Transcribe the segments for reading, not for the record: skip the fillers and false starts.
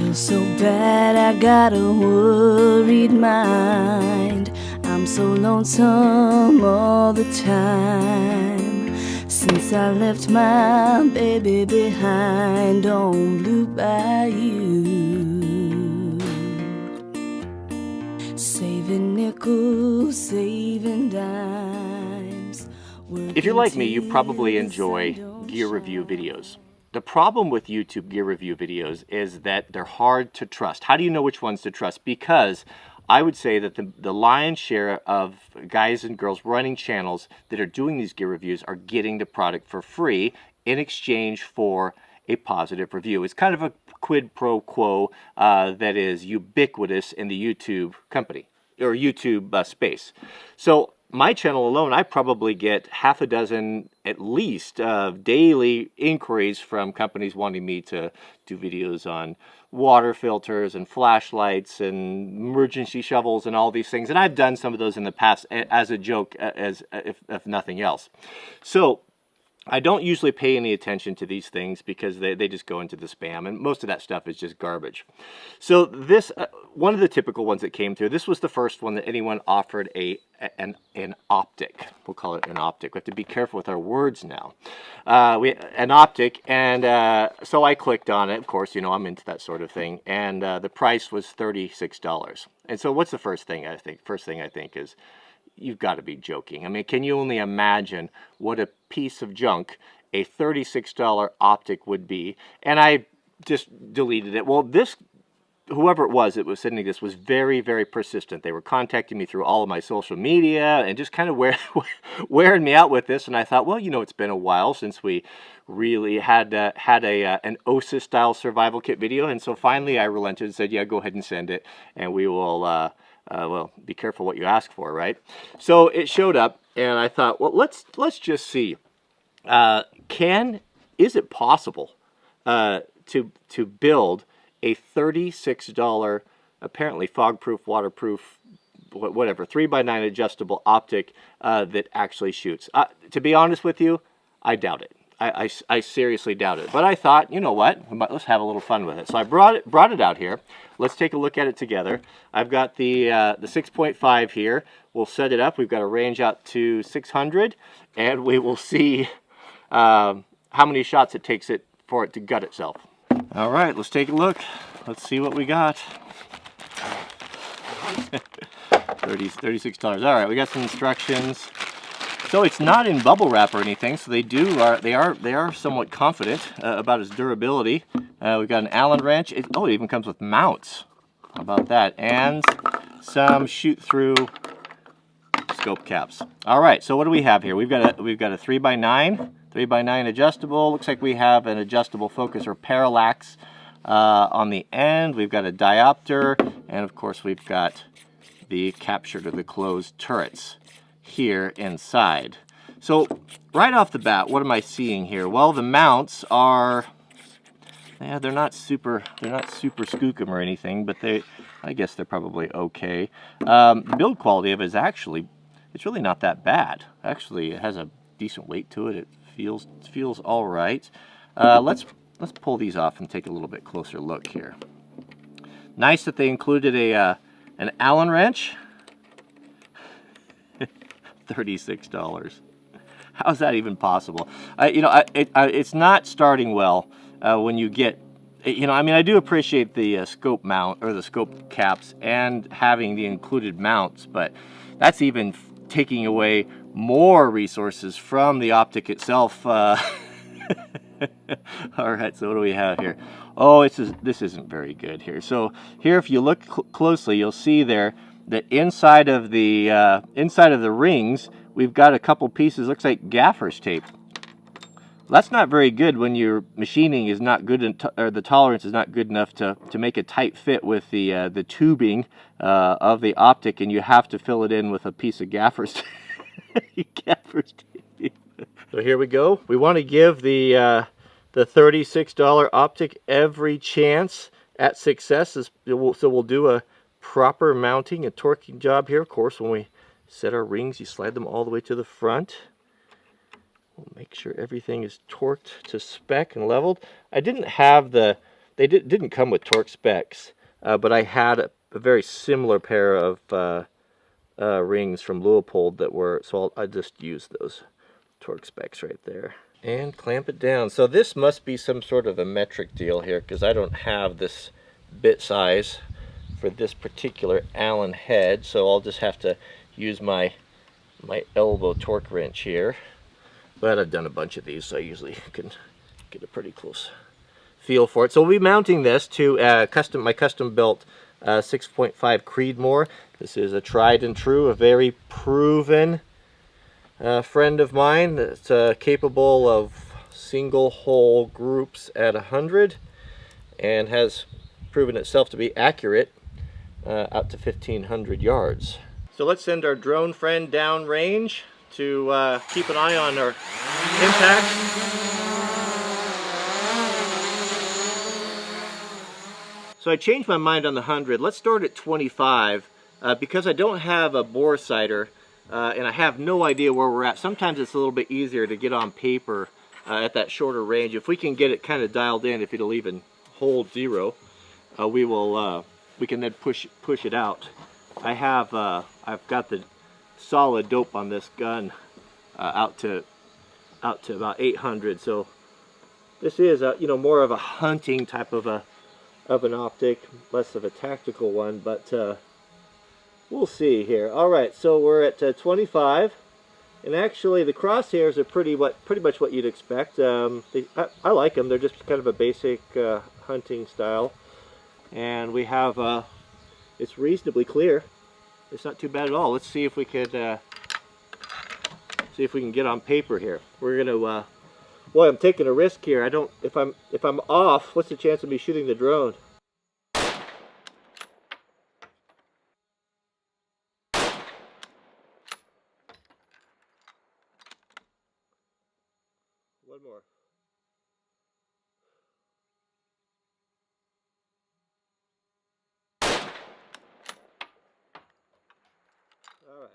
feel so bad, I got a worried mind. I'm so lonesome all the time, since I left my baby behind on Blue Bayou. Saving nickels, saving dimes. If you're like me, you probably enjoy gear review videos. The problem with YouTube gear review videos is that they're hard to trust. How do you know which ones to trust? Because I would say that the lion's share of guys and girls running channels that are doing these gear reviews are getting the product for free in exchange for a positive review. It's kind of a quid pro quo that is ubiquitous in the YouTube company or YouTube space. So my channel alone, I probably get half a dozen at least daily inquiries from companies wanting me to do videos on water filters and flashlights and emergency shovels and all these things. And I've done some of those in the past as a joke, if nothing else. So I don't usually pay any attention to these things because they just go into the spam, and most of that stuff is just garbage. So this, one of the typical ones that came through, this was the first one that anyone offered an Optic. We'll call it an Optic. We have to be careful with our words now. An Optic, and so I clicked on it. Of course, you know, I'm into that sort of thing, and the price was $36. And so what's the first thing I think? First thing I think is, you've got to be joking. I mean, can you only imagine what a piece of junk a $36 Optic would be? And I just deleted it. Well, whoever it was that was sending this was very, very persistent. They were contacting me through all of my social media and just kind of wearing me out with this. And I thought, well, you know, it's been a while since we really had an OSIS-style survival kit video. And so finally I relented and said, yeah, go ahead and send it, and we will... well, be careful what you ask for, right? So it showed up, and I thought, well, let's just see. Is it possible to build a $36 apparently fog-proof, waterproof, whatever 3x9 adjustable Optic that actually shoots? To be honest with you, I doubt it. I seriously doubt it. But I thought, you know what? Let's have a little fun with it. So I brought it out here. Let's take a look at it together. I've got the 6.5 here. We'll set it up. We've got a range out to 600, and we will see how many shots it takes for it to gut itself. All right, let's take a look. Let's see what we got. $36. All right, we got some instructions. So it's not in bubble wrap or anything, so they are somewhat confident about its durability. We've got an Allen wrench. It even comes with mounts. How about that? And some shoot-through scope caps. All right. So what do we have here? We've got a 3x9 adjustable. Looks like we have an adjustable focus or parallax on the end. We've got a diopter, and of course we've got the capture to the closed turrets here inside. So right off the bat, what am I seeing here? Well, the mounts are, yeah, they're not super skookum or anything, but I guess they're probably okay. The build quality of it is actually, it's really not that bad. Actually, it has a decent weight to it. It feels all right. Let's pull these off and take a little bit closer look here. Nice that they included an Allen wrench. $36. How is that even possible? It's not starting well when you get, I mean, I do appreciate the scope mount or the scope caps and having the included mounts, but that's even taking away more resources from the Optic itself. All right, so what do we have here? Oh, this isn't very good here. So here, if you look closely, you'll see there that inside of the rings, we've got a couple pieces, looks like gaffer's tape. That's not very good when your machining is not good, or the tolerance is not good enough to make a tight fit with the tubing of the Optic, and you have to fill it in with a piece of gaffer's tape. So here we go. We want to give the $36 Optic every chance at success. So we'll do a proper mounting and torquing job here. Of course, when we set our rings, you slide them all the way to the front. We'll make sure everything is torqued to spec and leveled. I didn't have the they didn't come with torque specs, but I had a very similar pair of rings from Leupold that were, so I just used those torque specs right there. And clamp it down. So this must be some sort of a metric deal here, because I don't have this bit size for this particular Allen head, so I'll just have to use my elbow torque wrench here. But I've done a bunch of these, so I usually can get a pretty close feel for it. So we'll be mounting this to my custom built 6.5 Creedmoor. This is a tried and true, a very proven friend of mine that's capable of single hole groups at 100 and has proven itself to be accurate out to 1,500 yards. So let's send our drone friend down range to keep an eye on our impact. So I changed my mind on the 100. Let's start at 25 because I don't have a bore sighter and I have no idea where we're at. Sometimes it's a little bit easier to get on paper at that shorter range. If we can get it kind of dialed in, if it'll even hold 0, we can then push it out. I've got the solid dope on this gun out to about 800. So this is more of a hunting type of an optic, less of a tactical one, but we'll see here. All right, so we're at 25, and actually the crosshairs are pretty much what you'd expect. I like them. They're just kind of a basic hunting style, and we have it's reasonably clear. It's not too bad at all. Let's see if we could get on paper here. We're gonna boy, I'm taking a risk here. If I'm off, what's the chance of me shooting the drone? One more. All right.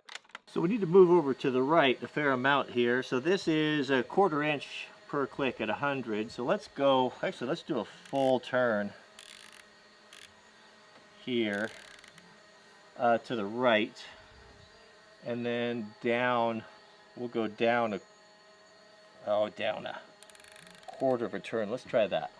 So we need to move over to the right a fair amount here. So this is a 1/4 inch per click at 100. So let's go, actually let's do a full turn here to the right, and then down, we'll go down a 1/4 of a turn. Let's try that.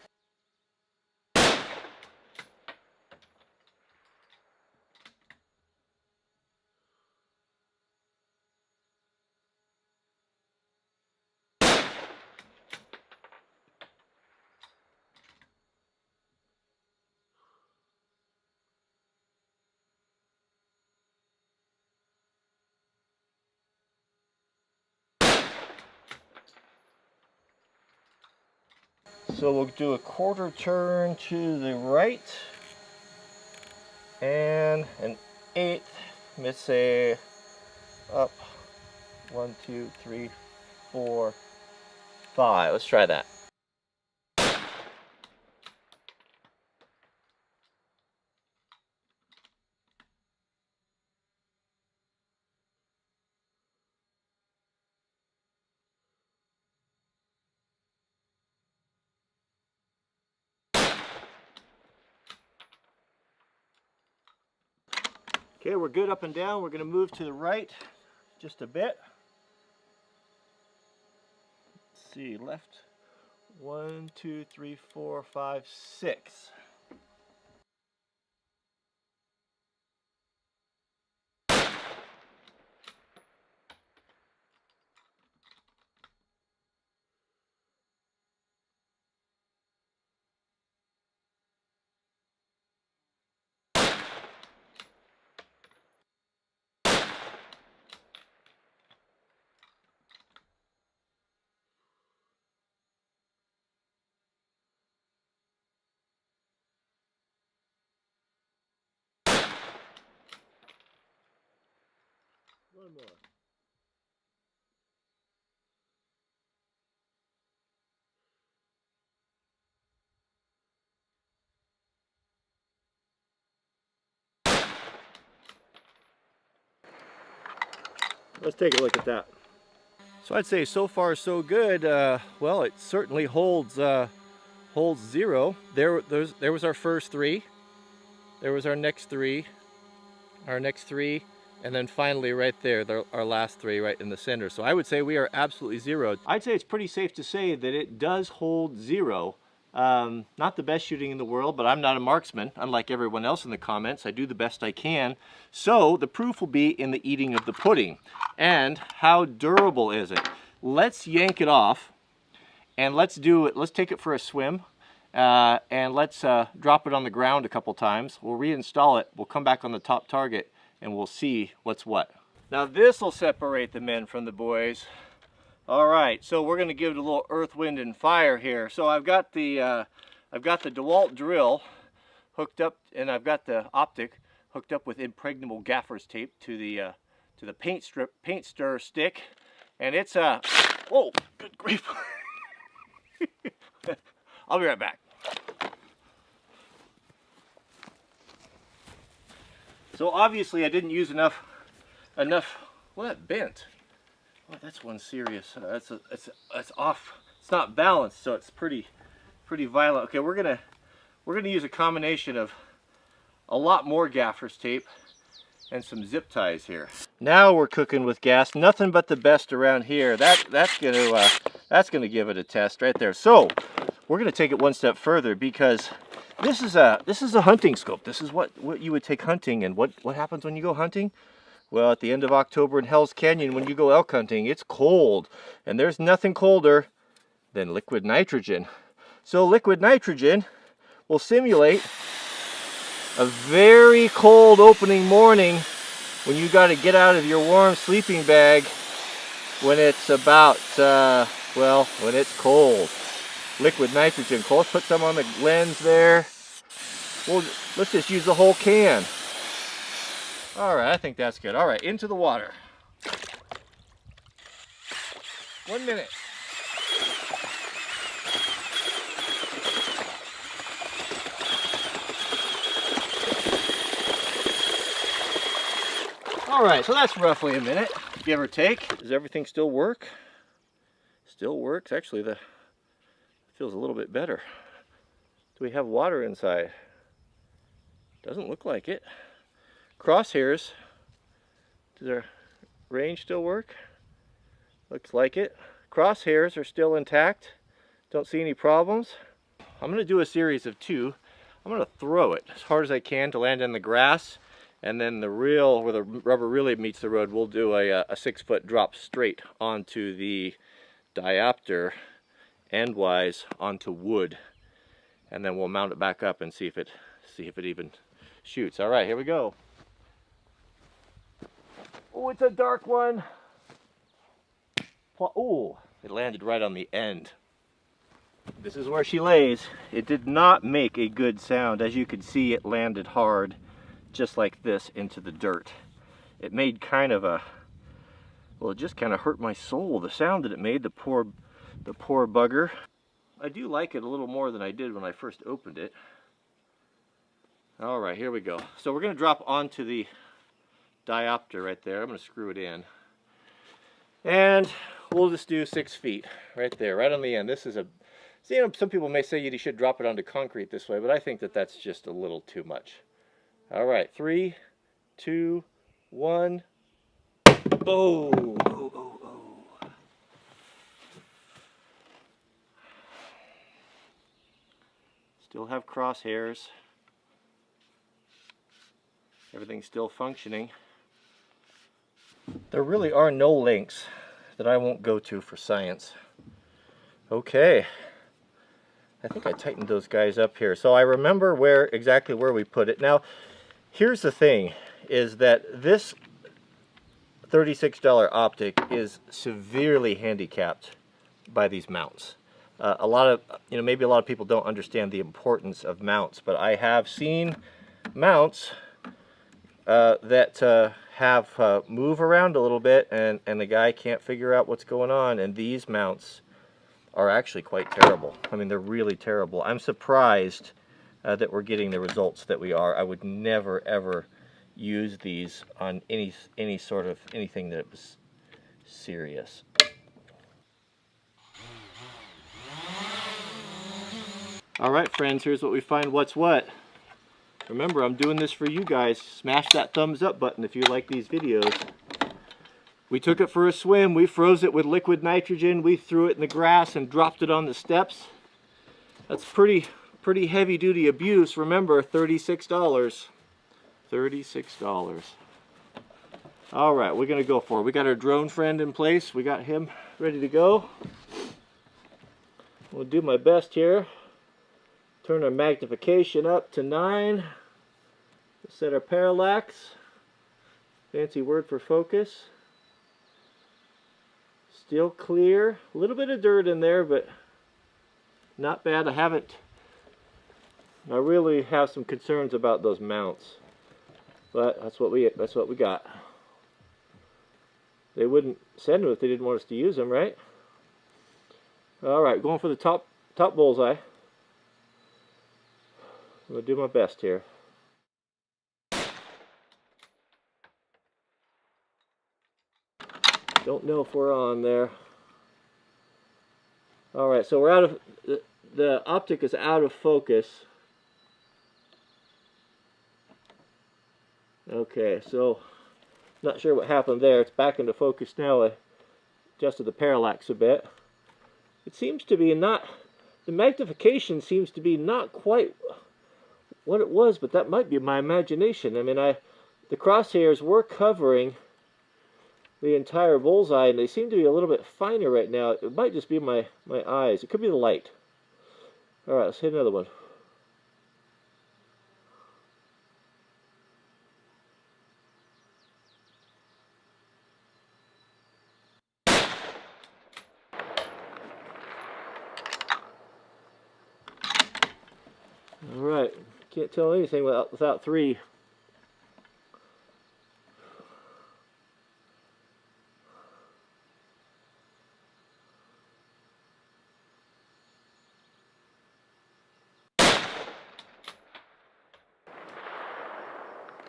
So we'll do a 1/4 turn to the right and an 1/8, let's say up 1, 2, 3, 4, 5. Let's try that. Okay, we're good up and down. We're going to move to the right just a bit. Let's see, left 1, 2, 3, 4, 5, 6. One more. Let's take a look at that. So I'd say so far so good. Well, it certainly holds holds 0. There was our first 3. There was our next 3. Our next 3. And then finally right there, our last 3 right in the center. So I would say we are absolutely 0. I'd say it's pretty safe to say that it does hold 0. Not the best shooting in the world, but I'm not a marksman, unlike everyone else in the comments. I do the best I can. So the proof will be in the eating of the pudding. And how durable is it? Let's yank it off, and let's take it for a swim, and let's drop it on the ground a couple times. We'll reinstall it, we'll come back on the top target, and we'll see what's what. Now this will separate the men from the boys. All right, so we're going to give it a little earth, wind, and fire here. So I've got the DeWalt drill hooked up, and I've got the Optic hooked up with impregnable gaffer's tape to the paint stir stick, and it's a whoa, good grief! I'll be right back. So obviously I didn't use enough. Well, that bent. Oh, that's one serious. That's off. It's not balanced, so it's pretty violent. Okay, we're gonna use a combination of a lot more gaffer's tape and some zip ties here. Now we're cooking with gas. Nothing but the best around here. That's gonna give it a test right there. So we're gonna take it one step further, because this is a hunting scope. This is what you would take hunting. And what happens when you go hunting? Well, at the end of October in Hell's Canyon, when you go elk hunting, it's cold, and there's nothing colder than liquid nitrogen. So liquid nitrogen will simulate a very cold opening morning when you got to get out of your warm sleeping bag when it's about, well, when it's cold. Liquid nitrogen. Let's put some on the lens there. Well, let's just use the whole can. All right, I think that's good. All right, into the water. 1 minute. All right, so that's roughly a minute, give or take. Does everything still work? Still works. Actually, it feels a little bit better. Do we have water inside? Doesn't look like it. Crosshairs, does our range still work? Looks like it. Crosshairs are still intact. Don't see any problems. I'm going to do a series of 2. I'm going to throw it as hard as I can to land in the grass, and then the reel, where the rubber really meets the road, we'll do a 6-foot drop straight onto the diopter, endwise onto wood, and then we'll mount it back up and see if it even shoots. All right, here we go. Oh, it's a dark one. Oh, it landed right on the end. This is where she lays. It did not make a good sound. As you can see, it landed hard, just like this, into the dirt. It made kind of a, well, it just kind of hurt my soul, the sound that it made, the poor bugger. I do like it a little more than I did when I first opened it. All right, here we go. So we're going to drop onto the diopter right there. I'm going to screw it in, and we'll just do 6 feet right there, right on the end. This is a, see, some people may say you should drop it onto concrete this way, but I think that that's just a little too much. All right, 3, 2, 1. Boom! Oh, oh, oh. Still have crosshairs. Everything's still functioning. There really are no links that I won't go to for science. Okay. I think I tightened those guys up here. So I remember exactly where we put it. Now, here's the thing, is that this $36 Optic is severely handicapped by these mounts. A lot of, maybe a lot of people don't understand the importance of mounts, but I have seen mounts that have move around a little bit, and the guy can't figure out what's going on, and these mounts are actually quite terrible. I mean, they're really terrible. I'm surprised that we're getting the results that we are. I would never ever use these on any sort of anything that was serious. All right, friends, here's what we find what's what. Remember, I'm doing this for you guys. Smash that thumbs up button if you like these videos. We took it for a swim. We froze it with liquid nitrogen. We threw it in the grass and dropped it on the steps. That's pretty heavy duty abuse. Remember, $36. $36. All right, we're gonna go for it. We got our drone friend in place. We got him ready to go. We'll do my best here. Turn our magnification up to 9. Set our parallax. Fancy word for focus. Still clear. A little bit of dirt in there, but not bad. I really have some concerns about those mounts, but that's what we got. They wouldn't send them if they didn't want us to use them, right? All right, going for the top bullseye. I'm gonna do my best here. Don't know if we're on there. All right, so we're out of the optic is out of focus. Okay, so not sure what happened there. It's back into focus now. I adjusted the parallax a bit. It seems to be not, the magnification seems to be not quite what it was, but that might be my imagination. I mean, the crosshairs were covering the entire bullseye, and they seem to be a little bit finer right now. It might just be my eyes. It could be the light. All right, let's hit another one. All right, can't tell anything without 3.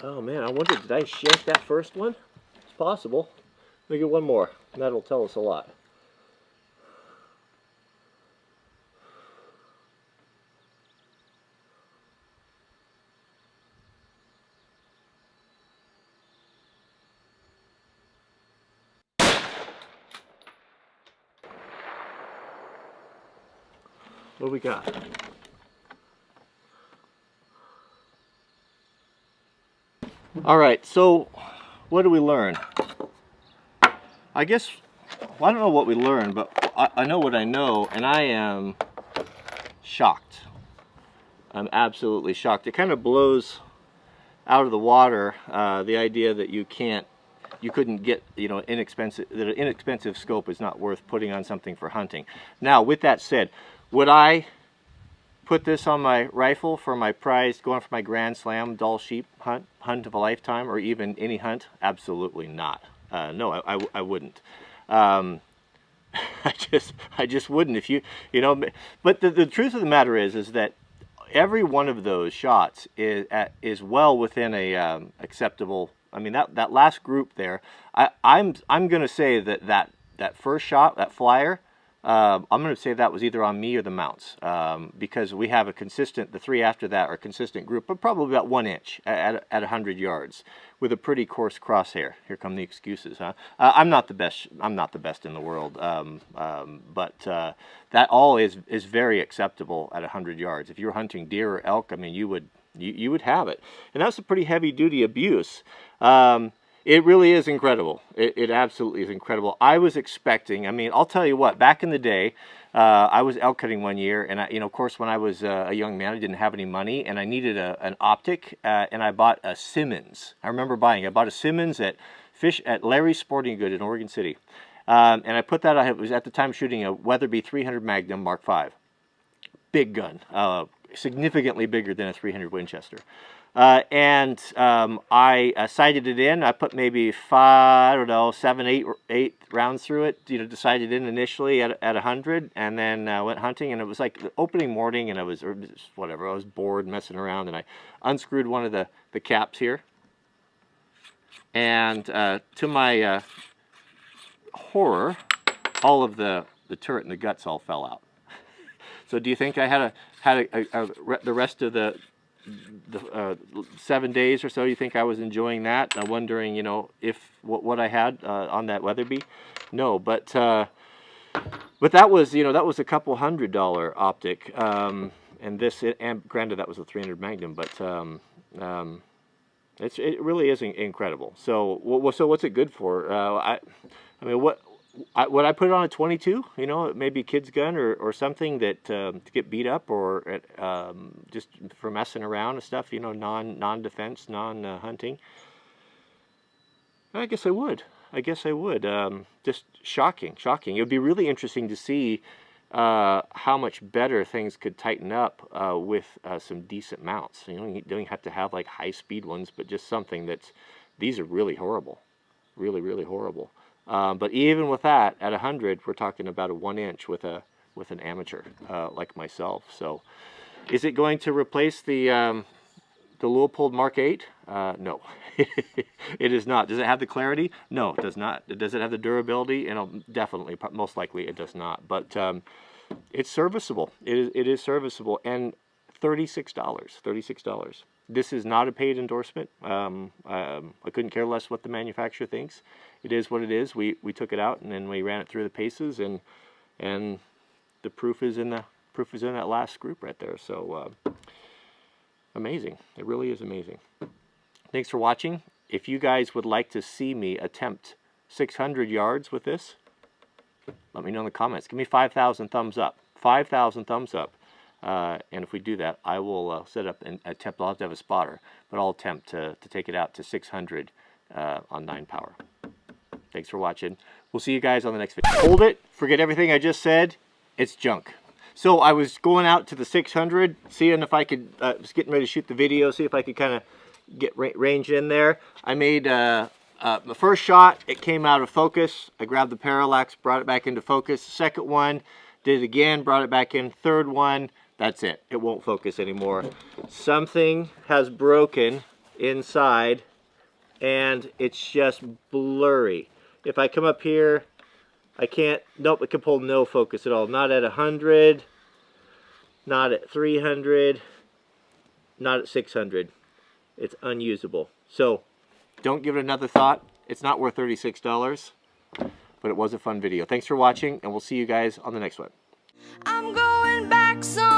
Oh man, I wonder, did I shank that first one? It's possible. Let me get one more, and that'll tell us a lot. What do we got? All right, so what do we learn? I guess, well, I don't know what we learned, but I know what I know, and I am shocked. I'm absolutely shocked. It kind of blows out of the water the idea that you couldn't get, you know, that an inexpensive scope is not worth putting on something for hunting. Now, with that said, would I put this on my rifle for my prized, going for my Grand Slam Dull Sheep hunt of a lifetime, or even any hunt? Absolutely not. No, I wouldn't. I just wouldn't. If you know. But the truth of the matter is that every one of those shots is well within a acceptable. I mean, that last group there. I'm going to say that first shot, that flyer. I'm going to say that was either on me or the mounts, because we have a consistent, the 3 after that are a consistent group, but probably about 1 inch at 100 yards with a pretty coarse crosshair. Here come the excuses, huh? I'm not the best. I'm not the best in the world, but that all is very acceptable at 100 yards. If you're hunting deer or elk, I mean, you would have it, and that's a pretty heavy duty abuse. It really is incredible. It absolutely is incredible. I was expecting, I mean, I'll tell you what, back in the day, I was elk hunting one year, and of course, when I was a young man, I didn't have any money, and I needed an optic, and I bought a Simmons. I remember I bought a Simmons at Larry's Sporting Good in Oregon City. And I put that, I was at the time shooting a Weatherby 300 Magnum Mark V. Big gun, significantly bigger than a 300 Winchester. I sighted it in. I put maybe 7, 8 rounds through it. Decided in initially at 100, and then went hunting. And it was like the opening morning, and I was bored messing around, and I unscrewed one of the caps here. And to my horror, all of the turret and the guts all fell out. So do you think I had the rest of the 7 days or so? You think I was enjoying that? Wondering, you know, if what I had on that Weatherby? No, but that was, you know, that was a couple $100 Optic, and this, and granted that was a 300 Magnum, but it really is incredible. So what's it good for? I mean, would I put it on a 22? You know, maybe a kid's gun or something that to get beat up, or just for messing around and stuff. You know, non-defense, non-hunting. I guess I would. Just shocking. It would be really interesting to see how much better things could tighten up with some decent mounts. You know, you don't have to have like high-speed ones, but just something that's. These are really horrible, really horrible. But even with that, at 100, we're talking about a 1 inch with an amateur like myself. So, is it going to replace the Leupold Mark 8? No, it is not. Does it have the clarity? No, it does not. Does it have the durability? And definitely, most likely, it does not. But it's serviceable. It is serviceable, and $36. This is not a paid endorsement. I couldn't care less what the manufacturer thinks. It is what it is. We took it out and then we ran it through the paces, and the proof is in that last group right there. So amazing. It really is amazing. Thanks for watching. If you guys would like to see me attempt 600 yards with this, let me know in the comments. Give me 5,000 thumbs up. 5,000 thumbs up. And if we do that, I will set up an attempt. I'll have to have a spotter, but I'll attempt to take it out to 600 on 9 power. Thanks for watching. We'll see you guys on the next video. Hold it. Forget everything I just said. It's junk. So I was going out to the 600, seeing if I could, was getting ready to shoot the video, see if I could kind of get range in there. I made the first shot. It came out of focus. I grabbed the parallax, brought it back into focus. Second one, did it again, brought it back in. Third one, that's it. It won't focus anymore. Something has broken inside, and it's just blurry. If I come up here, I can't, nope, it can pull no focus at all. Not at 100, not at 300, not at 600. It's unusable. So, don't give it another thought. It's not worth $36, but it was a fun video. Thanks for watching, and we'll see you guys on the next one. I'm going back some